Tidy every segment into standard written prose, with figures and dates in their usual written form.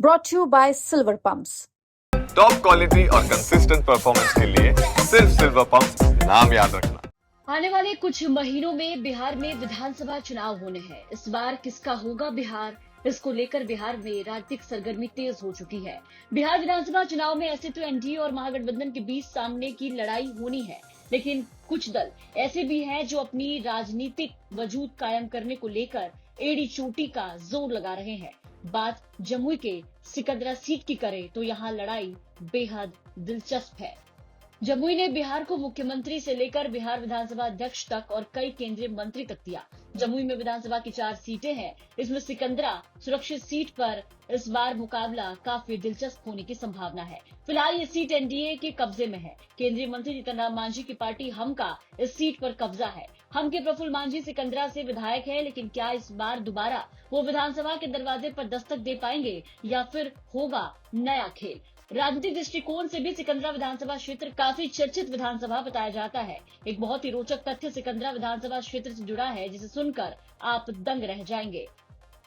brought to you by Silver Pumps. Top quality और consistent performance के लिए सिर्फ सिल्वर पंप नाम याद रखना। आने वाले कुछ महीनों में बिहार में विधानसभा चुनाव होने हैं। इस बार किसका होगा बिहार, इसको लेकर बिहार में राजनीतिक सरगर्मी तेज हो चुकी है। बिहार विधानसभा चुनाव में ऐसे तो एनडीए और महागठबंधन के बीच सामने की लड़ाई होनी है, लेकिन कुछ दल ऐसे भी हैं जो अपनी राजनीतिक वजूद कायम करने को लेकर एड़ी चोटी का जोर लगा रहे हैं। बात जमुई के सिकंदरा सीट की करें तो यहाँ लड़ाई बेहद दिलचस्प है। जमुई ने बिहार को मुख्यमंत्री से लेकर बिहार विधानसभा अध्यक्ष तक और कई केंद्रीय मंत्री तक दिया। जमुई में विधानसभा की 4 सीटें हैं, इसमें सिकंदरा सुरक्षित सीट पर इस बार मुकाबला काफी दिलचस्प होने की संभावना है। फिलहाल ये सीट एनडीए के कब्जे में है। केंद्रीय मंत्री जीतन राम मांझी की पार्टी हम का इस सीट पर कब्जा है। हम के प्रफुल्ल मांझी सिकंदरा से विधायक है, लेकिन क्या इस बार दोबारा वो विधानसभा के दरवाजे पर दस्तक दे पाएंगे या फिर होगा नया खेल? राजनीतिक दृष्टिकोण से भी सिकंदरा विधानसभा क्षेत्र काफी चर्चित विधानसभा बताया जाता है। एक बहुत ही रोचक तथ्य सिकंदरा विधानसभा क्षेत्र से जुड़ा है, जिसे सुनकर आप दंग रह जाएंगे।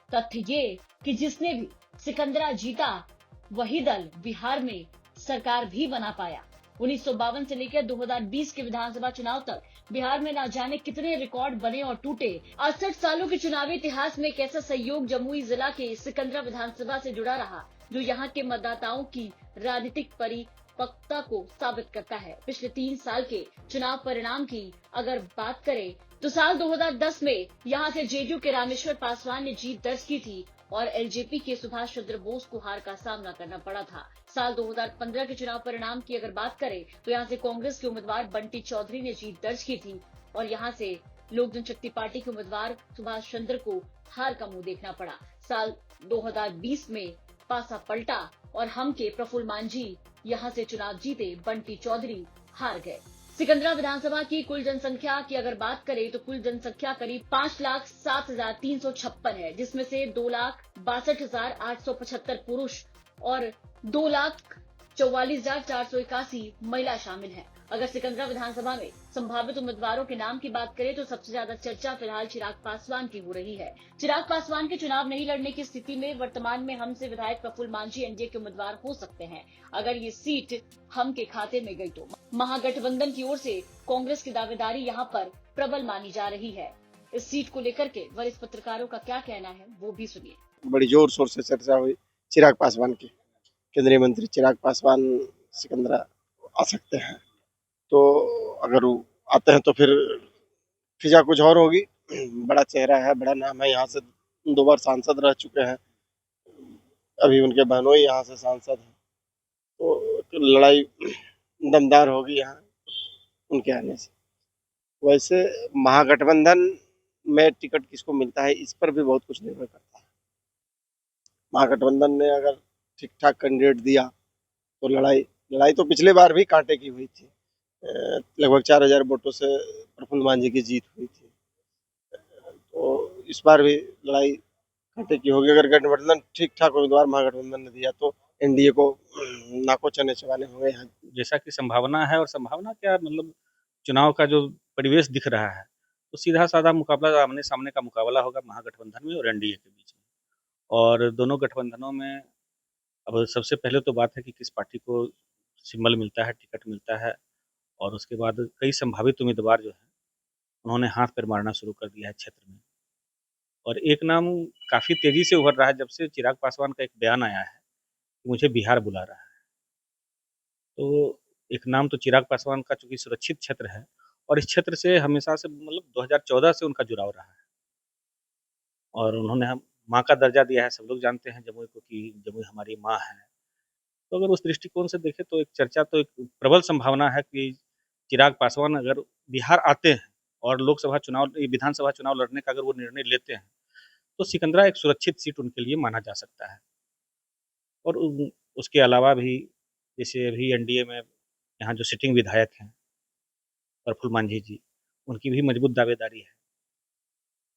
तथ्य ये कि जिसने भी सिकंदरा जीता वही दल बिहार में सरकार भी बना पाया। 1952 से लेकर 2020 के विधानसभा चुनाव तक बिहार में न जाने कितने रिकॉर्ड बने और टूटे। 68 सालों के चुनावी इतिहास में एक ऐसा सहयोग जमुई जिला के सिकंदरा विधानसभा से जुड़ा रहा, जो यहाँ के मतदाताओं की राजनीतिक परिपक्वता को साबित करता है। पिछले 3 साल के चुनाव परिणाम की अगर बात करें तो साल 2010 में यहाँ से जेडीयू के रामेश्वर पासवान ने जीत दर्ज की थी और एलजेपी के सुभाष चंद्र बोस को हार का सामना करना पड़ा था। साल 2015 के चुनाव परिणाम की अगर बात करें तो यहाँ से कांग्रेस के उम्मीदवार बंटी चौधरी ने जीत दर्ज की थी और यहाँ से लोक जनशक्ति पार्टी के उम्मीदवार सुभाष चंद्र को हार का मुंह देखना पड़ा। साल 2020 में पासा पलटा और हम के प्रफुल्ल मांझी यहाँ से चुनाव जीते, बंटी चौधरी हार गए। सिकंदरा विधानसभा की कुल जनसंख्या की अगर बात करें तो कुल जनसंख्या करीब 5,07,356 है, जिसमें से 2,62,875 पुरुष और 2,44,481 महिला शामिल है। अगर सिकंदरा विधानसभा में संभावित उम्मीदवारों के नाम की बात करें तो सबसे ज्यादा चर्चा फिलहाल चिराग पासवान की हो रही है। चिराग पासवान के चुनाव नहीं लड़ने की स्थिति में वर्तमान में हम से विधायक प्रफुल्ल मांझी एनडीए के उम्मीदवार हो सकते हैं। अगर ये सीट हम के खाते में गई तो महागठबंधन की ओर से कांग्रेस की दावेदारी यहाँ पर प्रबल मानी जा रही है। इस सीट को लेकर के वरिष्ठ पत्रकारों का क्या कहना है वो भी सुनिए। बड़ी जोर शोर से चर्चा हुई चिराग पासवान की। केंद्रीय मंत्री चिराग पासवान सिकंदरा आ सकते हैं, तो अगर वो आते हैं तो फिर फिजा कुछ और होगी। बड़ा चेहरा है, बड़ा नाम है, यहाँ से 2 बार सांसद रह चुके हैं, अभी उनके बहनोई यहाँ से सांसद हैं, तो लड़ाई दमदार होगी यहाँ उनके आने से। वैसे महागठबंधन में टिकट किसको मिलता है इस पर भी बहुत कुछ निर्भर करता है। महागठबंधन ने अगर ठीक ठाक कैंडिडेट दिया तो लड़ाई तो पिछले बार भी कांटे की हुई थी। लगभग 4,000 वोटों से प्रफुल्ल मांझी की जीत हुई थी, तो इस बार भी लड़ाई कांटे की होगी। अगर गठबंधन ठीक ठाक उम्मीदवार महागठबंधन ने दिया तो एनडीए को नाको चने चबाने होंगे यहाँ। जैसा कि संभावना है, और संभावना क्या मतलब चुनाव का जो परिवेश दिख रहा है, तो सीधा साधा मुकाबला आमने सामने का मुकाबला होगा महागठबंधन में और एनडीए के बीच में। और दोनों गठबंधनों में अब सबसे पहले तो बात है कि किस पार्टी को सिंबल मिलता है, टिकट मिलता है, और उसके बाद कई संभावित उम्मीदवार जो हैं उन्होंने हाथ पैर मारना शुरू कर दिया है क्षेत्र में। और एक नाम काफ़ी तेज़ी से उभर रहा है जब से चिराग पासवान का एक बयान आया है कि मुझे बिहार बुला रहा है। तो एक नाम तो चिराग पासवान का, चूँकि सुरक्षित क्षेत्र है और इस क्षेत्र से हमेशा से मतलब 2014 से उनका जुड़ाव रहा है, और उन्होंने हम माँ का दर्जा दिया है। सब लोग जानते हैं जमुई को कि जमुई हमारी माँ है। तो अगर उस दृष्टिकोण से देखें तो एक चर्चा, तो एक प्रबल संभावना है कि चिराग पासवान अगर बिहार आते हैं और लोकसभा चुनाव, विधानसभा चुनाव लड़ने का अगर वो निर्णय लेते हैं तो सिकंदरा एक सुरक्षित सीट उनके लिए माना जा सकता है। और उसके अलावा भी जैसे अभी एनडीए में यहाँ जो सिटिंग विधायक हैं प्रफुल्ल मांझी जी, उनकी भी मजबूत दावेदारी है।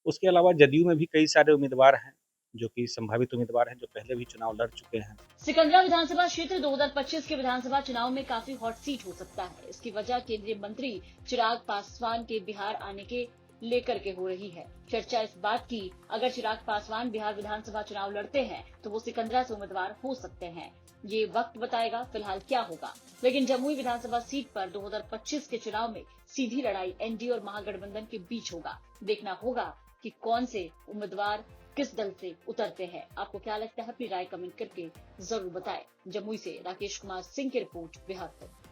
उसके अलावा जदयू में भी कई सारे उम्मीदवार हैं जो कि संभावित उम्मीदवार हैं, जो पहले भी चुनाव लड़ चुके हैं। सिकंदरा विधानसभा क्षेत्र 2025 के विधानसभा चुनाव में काफी हॉट सीट हो सकता है। इसकी वजह केंद्रीय मंत्री चिराग पासवान के बिहार आने के लेकर के हो रही है। चर्चा इस बात की, अगर चिराग पासवान बिहार विधानसभा चुनाव लड़ते हैं तो वो सिकंदरा से उम्मीदवार हो सकते हैं। ये वक्त बताएगा फिलहाल क्या होगा। लेकिन जमुई विधानसभा सीट पर 2025 के चुनाव में सीधी लड़ाई एनडीए और महागठबंधन के बीच होगा। देखना होगा कि कौन से उम्मीदवार किस दल से उतरते हैं। आपको क्या लगता है, अपनी राय कमेंट करके जरूर बताएं। जमुई से राकेश कुमार सिंह की रिपोर्ट, बिहार तक।